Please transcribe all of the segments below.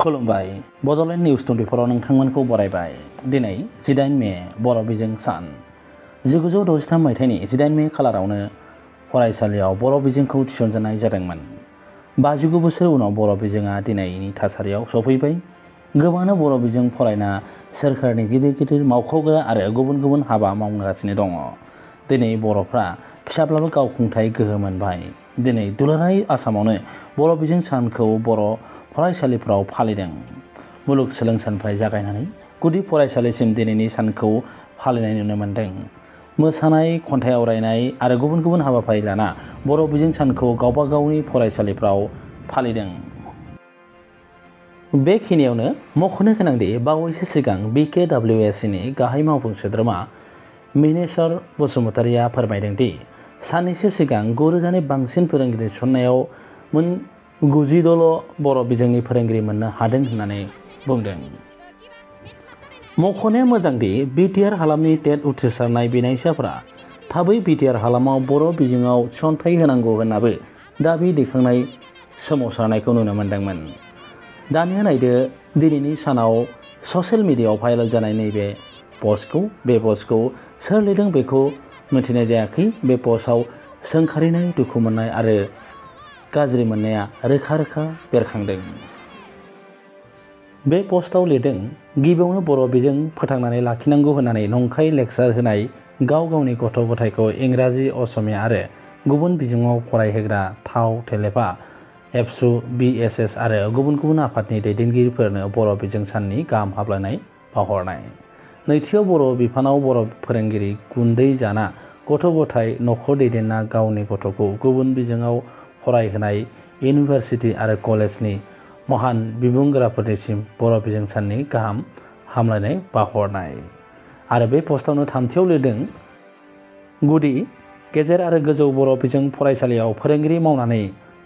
खुलुमबाय बड'लेण्ड निउस 24 नोंथांमोनखौ बरायबाय। दिनै 18 मे बर' बिजों सान। 1963 मायथाइनि 18 मे खालारावनो फरायसालियाव बर' बिजोंखौ थिसनजेननाय जादोंमोन। 59 बोसोर उनाव बर' बिजोङा दिनैनि थासारियाव सफैबाय। गोबाङानो बर' बिजों फरायना सोरखारनि गिदिर गिदिर मावख'ग्रा आरो गुबुन गुबुन हाबा मावगासिनो दङ। दिनै बर'फ्रा फिसाब्लाबो गावखुंथाय गोहो मोनबाय। दिनै दुलाराय आसामावनो बर' बिजों सानखौ बर' फरायसालिफोराव फालिदों। मुलुगसोलोंसालिनिफ्राय जागायनानै गुदि फरायसालिसिम दिनैनि सानखौ फालिनाय नुनो मोन्दों। मोसानाय, खन्थाइ आवरायनाय आरो गुबुन गुबुन हाबाफारि लाना बर' बिजों सानखौ गावबा गावनि फरायसालिफ्राव फालिदों। बेखिनियावनो मख'नो गोनांदि बावैसो सिगां BKWSCनि गाहाय मावफुं सोद्रोमा मिनेश्वर बसुमतारिया फोरमायदों दि साननैसो सिगां 9,000 नि बांसिन फोरोंगिरि थिसननायाव 90ल' बर' बिजोंनि फोरोंगिरि मोननो हादों होननानै बुंदों। मख'नाया मोजांदि बिटिआर हालामनि टेट उथ्रिसारनाय बिनायसाफोरा थाबै बिटिआर हालामाव बर' बिजोङाव थिसनथाइ होनांगौ होननाबो दाबि दैखांनाय सोमावसारनायखौ नुनो मोन्दोंमोन। दानिया नायदो दिनैनि सानाव ससियेल मिडियायाव भाइरेल जानाय नैबे पस्टखौ। बे पस्टखौ सोर लिरदों बेखौ मिथिनाय जायाखै। बे पस्टआव सोंखारिनाय, दुखु मोननाय आरो गाज्रि मोननाया रोखा रोखा बेरखांदों। बे पस्टआव लिरदों, गिबियावनो बर' बिजों फोथांनानै लाखिनांगौ होननानै नंखाय लेक्सार होनाय, गाव गावनि गथ' गथायखौ इंराजि, असमिया आरो गुबुन बिजोङाव फरायहोग्रा थाव थेलेफा एबसु, BSS आरो गुबुन गुबुन आफादनि दैदेनगिरिफोरनो बर' बिजों साननि गाहाम हामलायनाय बावहरनाय। नैथियाव बर' बिफानाव बर' फोरोंगिरि गुन्दै जाना गथ' गथाय नखर दैदेनना गावनि गथ'खौ गुबुन बिजोङाव फरायहोनाय इउनिभारसिटि आरो कलेजनि महान बिबुंगोराफोरनिसिम बर' बिजों साननि गाहाम हामलायनाय बावहरनाय। आरो बे पस्टआवनो थामथियाव लिरदों, गुदि, गेजेर आरो गोजौ बर' बिजों फरायसालियाव फोरोंगिरि मावनानै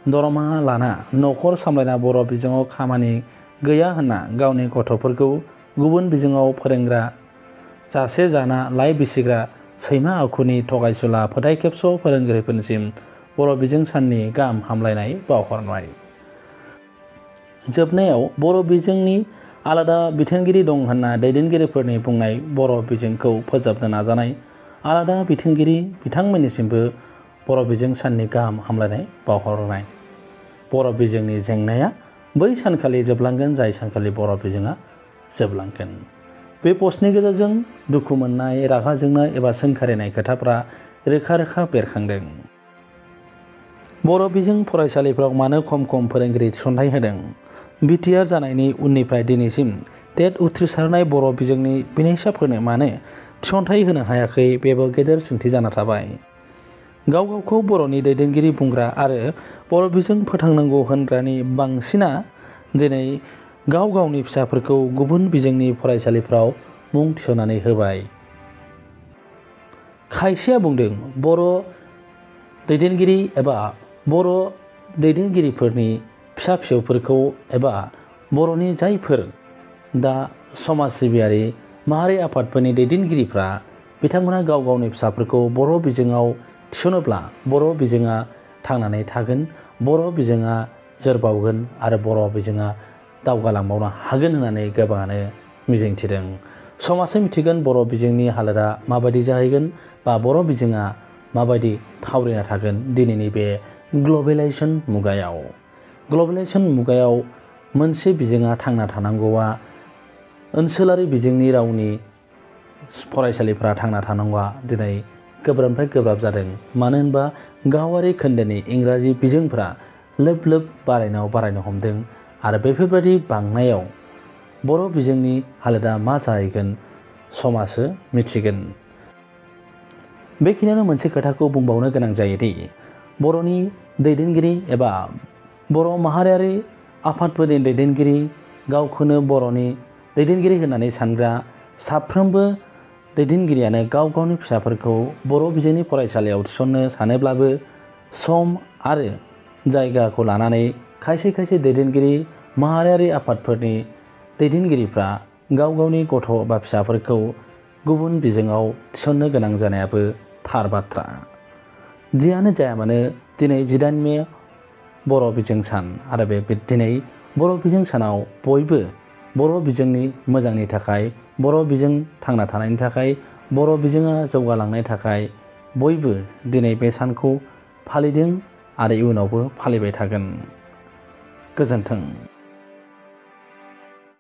दरमाहा लाना नखर सामलायना बर' बिजोङाव खामानि गैया होनना गावनि गथ'फोरखौ गुबुन बिजोङाव फोरोंग्रा, जासे जाना लाइ बिसिग्रा सैमा आखुनि थगायसुला फोथायखेबस' फोरोंगिरिफोरनिसिम बर' बिजों साननि गाहाम हामलायनाय बावहरनाय। जोबनायाव बर' बिजोंनि आलादा बिथोनगिरि दं होनना दैदेनगिरिफोरनि बुंनाय बर' बिजोंखौ फोजोबनो नाजानाय आलादा बिथोनगिरि बिथांमोननिसिमबो बर' बिजों साननि गाहाम हामलायनाय बावहरनाय। बर' बिजोंनि जेंनाया बै सानखालि जोबलांगोन जाय सानखालि बर' बिजोङा जोबलांगोन। बे पस्टनि गेजेरजों दुखु मोननाय, रागा जोंनाय एबा सोंखारिनाय खोथाफ्रा रोखा रोखा बेरखांदों। बर' बिजों फरायसालिफ्राव मानो खम फोरोंगिरि थिसनथाइ होदों? बिटिआर जानायनि उननिफ्राय दिनैसिम टेट उथ्रिसारनाय बर' बिजोंनि बिनायसाफोरनो मानो थिसनथाइ होनो हायाखै? बेबो गेदेर सोंथि जाना थाबाय। गाव गावखौ बर'नि दैदेनगिरि बुंग्रा आरो बर' बिजों फोथांनांगौ होनग्रानि बांसिना दिनै गाव गावनि फिसाफोरखौ गुबुन बिजोंनि फरायसालिफ्राव मुं थिसननानै होबाय। खायसेया बुंदों, बर' दैदेनगिरि एबा बर' दैदेनगिरिफोरनि फिसा फिसौफोरखौ एबा बर'नि जायफोर दा समाज सिबियारि माहारि आफादफोरनि दैदेनगिरिफ्रा बिथांमोना गाव गावनि फिसाफोरखौ बर' बिजोङाव थिसनोब्ला बर' बिजोङा थांनानै थागोन, बर' बिजोङा जोरबावगोन आरो बर' बिजोङा दावगालांबावनो हागोन होननानै गोबाङानो मिजिंथिदों। समाजआ मिथिगोन बर' बिजोंनि हालोदा माबायदि जाहैगोन बा बर' बिजोङा माबायदि थावरिना थागोन दिनैनि बे ग्लबेलाइजेसन मुगायाव। ग्लबेलाइजेसन मुगायाव मोनसे बिजोङा थांना थानांगौआ, ओनसोलारि बिजोंनि रावनि फरायसालिफ्रा थांना थानांगौआ दिनै गोब्राबनिफ्राय गोब्राब जादों। मानो होनबा गावारि खोन्दोनि इंराजि बिजोंफोरा लोब लोब बारायनो हमदों आरो बेफोरबायदि बांनायाव बर' बिजोंनि हालोदा मा जाहैगोन समाजो मिथिगोन। बेखिनियावनो मोनसे खोथाखौ बुंबावनो गोनां जायोदि बर'नि दैदेनगिरि एबा बर' माहारियारि आफादफोरनि दैदेनगिरि, गावखौनो बर'नि दैदेनगिरि होननानै सानग्रा साफ्रोमबो दैदेनगिरियानो गाव गावनि फिसाफोरखौ बर' बिजोंनि फरायसालियाव थिसननो सानोब्लाबो सम आरो जायगाखौ लानानै खायसे खायसे दैदेनगिरि माहारियारि आफादफोरनि दैदेनगिरिफ्रा गाव गावनि गथ' बा फिसाफोरखौ गुबुन बिजोङाव थिसननो गोनां जानायाबो थार बाथ्रा। जियानो जाया मानो दिनै 18 मे बर' बिजों सान आरो बे दिनै बर' बिजों सानाव बयबो बर' बिजोंनि मोजांनि थाखाय, बर' बिजों थांना थानायनि थाखाय, बर' बिजोङा जौगालांनायनि थाखाय बयबो दिनै बे सानखौ फालिदों आरो इयुनावबो फालिबाय थागोन। गोजोन्थों।